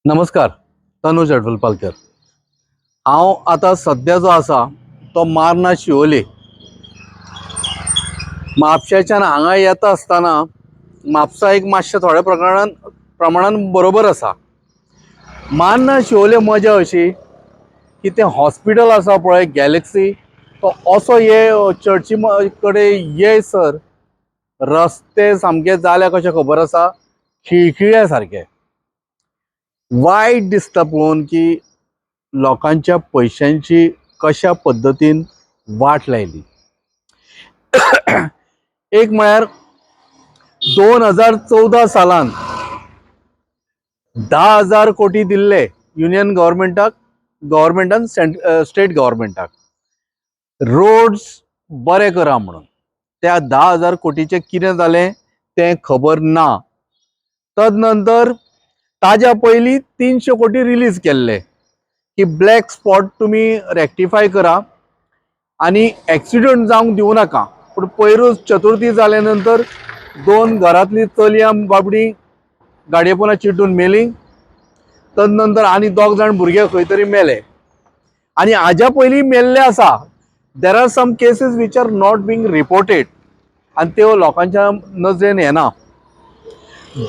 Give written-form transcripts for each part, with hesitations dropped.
नमस्कार. तनुज अडवलपालकर. हांव आतां सध्या जो आसा तो मारना शिवोले म्हापशेच्यान हांगा येता आसतना म्हापसा एक मातशें थोड्या प्रमाणान बरोबर आसा. मारना शिवोले मजा अशी की तें हॉस्पिटल आसा पळय गॅलेक्सी तो असो ये चर्ची कडेन येयसर रस्ते सामके जाल्या कशें खबर आसा, खिळखिळ्या सारके. वायट दिसता पळोवन की लोकांच्या पैशांची कशा पद्धतीन वाट लायली. एक म्हळ्यार 2014 सालान 10,000 कोटी दिल्ले युनियन गव्हर्मेंटान स्टेट गव्हर्मेंटाक रोड्स बरे करा म्हणून. त्या 10,000 कोटीचे कितें जालें तें खबर ना. तदनंतर ताज्या पयलीं 300 कोटी रिलीज केल्ले की ब्लॅक स्पॉट तुम्ही रेक्टिफाय करा आणि ॲक्सिडंट जावंक दिवं नाका. पूण पयरूच चतुर्थी जाले नंतर 2 घरांतली चलयां बाबडी गाडये पोंदा चिड्डून मेली. तदनंतर आनी 2 जाण भुरगे खंय तरी मेले आनी हाज्या पयलीं मेल्ले आसा. There are some cases which are not being reported आनी त्यो लोकांच्या नजरेन येना.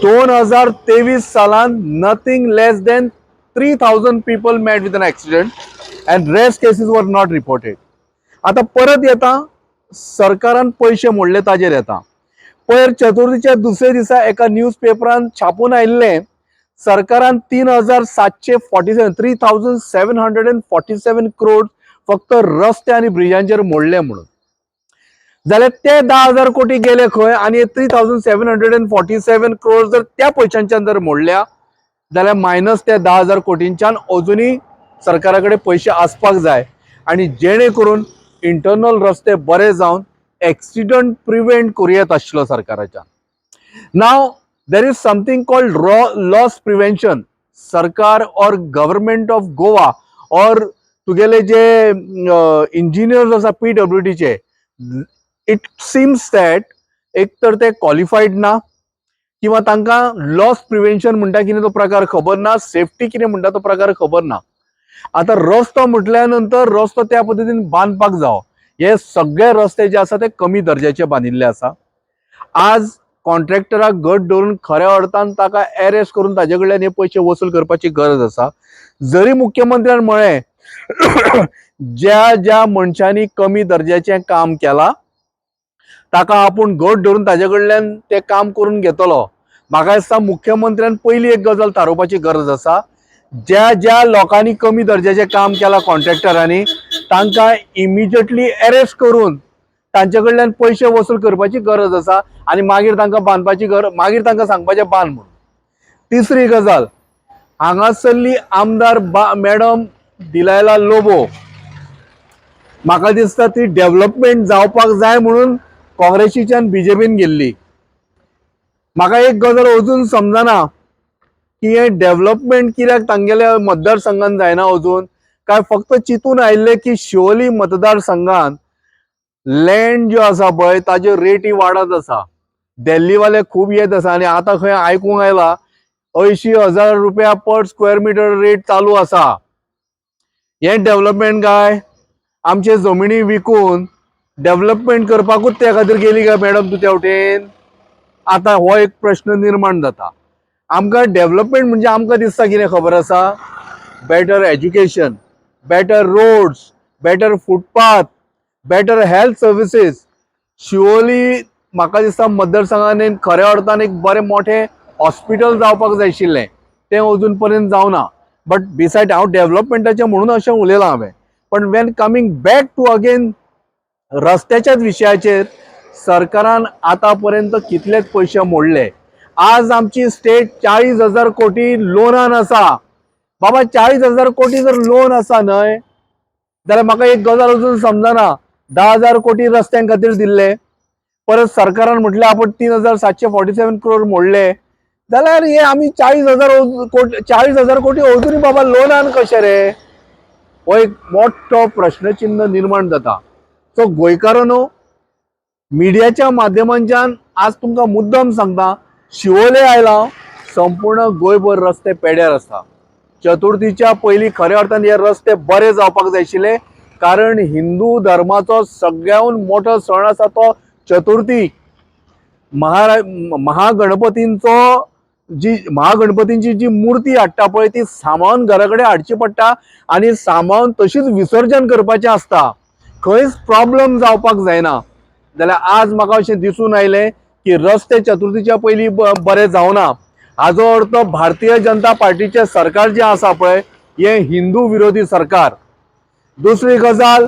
2023 सालान nothing less than 3,000 people met with an accident and rest cases were not reported. आता परत येता सरकारान पैसे मोडले ताजेर येता. पयर चतुर्थीच्या दुसरे दिसा एका न्यूज पेपरान छापून आयिल्ले सरकारान 3,747 crores फक्त रस्ते आणि ब्रिजांचेर मोडले म्हणून. जाल्यार ते 10,000 कोटी गेले खंय आनी 3,747 crores जर त्या पयशांच्यान जर मोडल्या जाल्यार मायनस त्या 10,000 कोटींच्यान अजुनूय सरकाराकडे पैसे आसपाक जाय आणि जेणे करून इंटरनल रस्ते बरे जावन एक्सिडंट प्रिव्हेंट करूं येता आशिल्लो सरकाराच्या. नाव there is something called loss prevention. सरकार और गव्हर्नमेंट ऑफ गोवा और तुगेले जे इंजिनियर्स आसा PWDचे, इट सीम्स दॅट एक तर ते क्वॉलिफाईड ना किंवा तांकां लॉस प्रिव्हेंशन म्हणटा कितें तो प्रकार खबर ना, सेफ्टी कितें म्हणटा तो प्रकार खबर ना. आता रस्तो म्हटल्या नंतर रस्तो त्या पद्धतीन बांदपाक जावो. हे सगळे रस्ते जे आसा ते कमी दर्जाचे बांदिल्ले आसा. आज कॉन्ट्रॅक्टराक घट धरून खऱ्या अर्थान ताका अरेस्ट करून ताजे कडल्यान हे पयशे वसूल करपाची गरज आसा. जरी मुख्यमंत्र्यान म्हळें ज्या ज्या मनशांनी कमी दर्जाचें काम केलां ताका आपूण घट धरून ताजे कडल्यान ते काम करून घेतलो. म्हाका दिसता मुख्यमंत्र्यान पयली एक गजाल थारोवपाची गरज आसा. ज्या ज्या लोकांनी कमी दर्जाचें काम केलां कॉन्ट्रॅक्टरांनी तांकां इमिजिएटली अरेस्ट करून तांचे कडल्यान पयशे वसूल करपाची गरज आसा आनी मागीर तांकां बांदपाची मागीर तांकां सांगपाचें बांद म्हणून. तिसरी गजाल, हांगासरली आमदार मॅडम दिलायला लोबो म्हाका दिसता ती डेव्हलपमेंट जावपाक जाय म्हणून काँग्रेसीच्यान BJPन गेल्ली. म्हाका एक गजाल अजून समजना की हे डेव्हलपमेंट कित्याक तांगेल्या मतदारसंघान जायना अजून, काय फक्त चिंतून आयिल्ले की शिवोली मतदारसंघान लँड ज्यो आसा पळय ताज्यो रेटी वाडत आसा. दिल्लीवाले खूब येत आसा आनी आतां खंय आयकूंक आयला 80,000 रुपया पर स्क्वेअर मिटर रेट चालू आसा. हे डेव्हलपमेंट काय? आमचे जमिनी विकून डेव्हलपमेंट करपाकूच त्या खातीर गेली काय मॅडम तूं त्या वटेन? आता हो एक प्रश्न निर्माण जाता. आमकां डेव्हलपमेंट म्हणजे आमकां दिसता कितें खबर आसा? Better education, better roads, better footpath, better health services. Shivoli म्हाका दिसता मतदारसंघान खऱ्या अर्थान एक बरें मोठें हॉस्पिटल जावपाक जाय आशिल्लें, तें अजून पर्यंत जावना. बट बिसायड हांव डेव्हलपमेंटाचें म्हणून अशें उलयलां हांवें. पण when coming back to again रस्त्याच्याच विशयाचेर सरकारान आतापर्यंत कितलेच पैसे मोडले. आज आमची स्टेट 40,000 कोटी लोनान आसा. बाबा 40,000 कोटी जर लोन आसा न्हय जाल्यार म्हाका एक गजाल अजून समजना. 10,000 कोटी रस्त्यां खातीर दिल्ले, परत सरकारान म्हटलें आपण 3,747 crore मोडले, जाल्यार हे आमी 40,000 कोटी अजूनय बाबा लोनान कशे रे? हो एक मोठो प्रश्नचिन्ह निर्माण जाता. सो गोंयकारांनो, मिडियाच्या माध्यमांच्यान आज तुमकां मुद्दम सांगता, शिवोले आयला संपूर्ण गोंयभर रस्ते पेड्यार आसा. चतुर्थीच्या पयलीं खऱ्या अर्थान हे रस्ते बरे जावपाक जाय आशिल्ले, कारण हिंदू धर्माचो सगळ्याहून मोठो सण आसा तो चतुर्थी. महागणपतींची जी मुर्ती हाडटा पळय ती सांबाळून घरा कडेन हाडची पडटा आनी सांबाळून तशीच विसर्जन करपाचें आसता. खंयच प्रॉब्लेम जावपाक जायना. जाल्यार आज म्हाका अशें दिसून आयलें की रस्ते चतुर्थीच्या पयलीं बरे जावना. हाजो अर्थ भारतीय जनता पार्टीचें सरकार जें आसा पळय हें हिंदू विरोधी सरकार. दुसरी गजाल,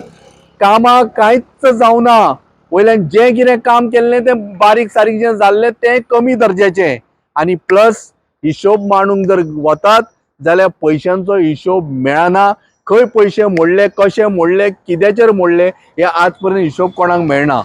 कामां कांयच जावना. वयल्यान जें कितें काम केल्लें तें बारीक सारीक जें जाल्लें तें कमी दर्ज्याचें. आनी प्लस हिशोब मांडूंक जर वतात जाल्यार पयशांचो हिशोब मेळना. खंय पयशे मोडले, कशे मोडले, कित्याचेर मोडले हे आज पर्यंत हिशोब कोणाक मेळना.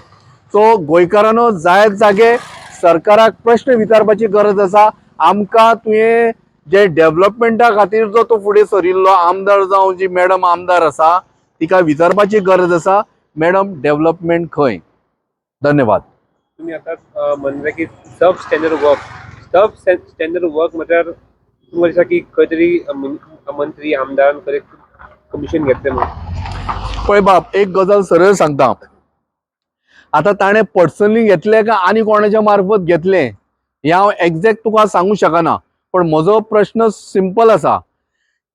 सो गोंयकारांनो, जायत जागे सरकाराक प्रश्न विचारपाची गरज आसा. आमकां तुवें जे डेव्हलपमेंटा खातीर जो तो फुडें सरिल्लो आमदार जावं जी मॅडम आमदार आसा तिका विचारपाची गरज आसा, मॅडम डेव्हलपमेंट खंय? धन्यवाद. तुम्ही आता म्हणले की सब स्टँडर्ड वर्क म्हटल्यार तुम्हाला दिसता की खंय तरी मंत्री आमदारान खंय कमिशन घेतलें म्हणून? पळय बाब, एक गजाल सरळ सांगता. आता ताणें पर्सनली घेतले काय आनी कोणाच्या मार्फत घेतले हें हांव एक्झॅक्ट तुका सांगू शकना. पण म्हजो प्रश्न सिंपल आसा.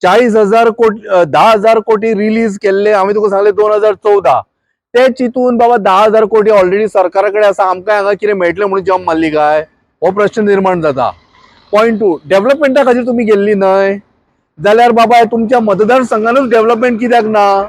40,000 कोटी 10,000 कोटी रिलीज केल्ले, हांवें तुका सांगलें 2014. ते चिंतून बाबा 10,000 कोटी ऑलरेडी सरकारा कडेन आसा, आमकां हांगा कितें मेळटलें म्हणून जॉब मारली काय? हो प्रश्न निर्माण जाता. पॉयंट 2, डेव्हलपमेंटा खातीर तुमी गेल्ली न्हय जाल्यार बाबा तुमच्या मतदारसंघानूच डेव्हलपमेंट कित्याक ना?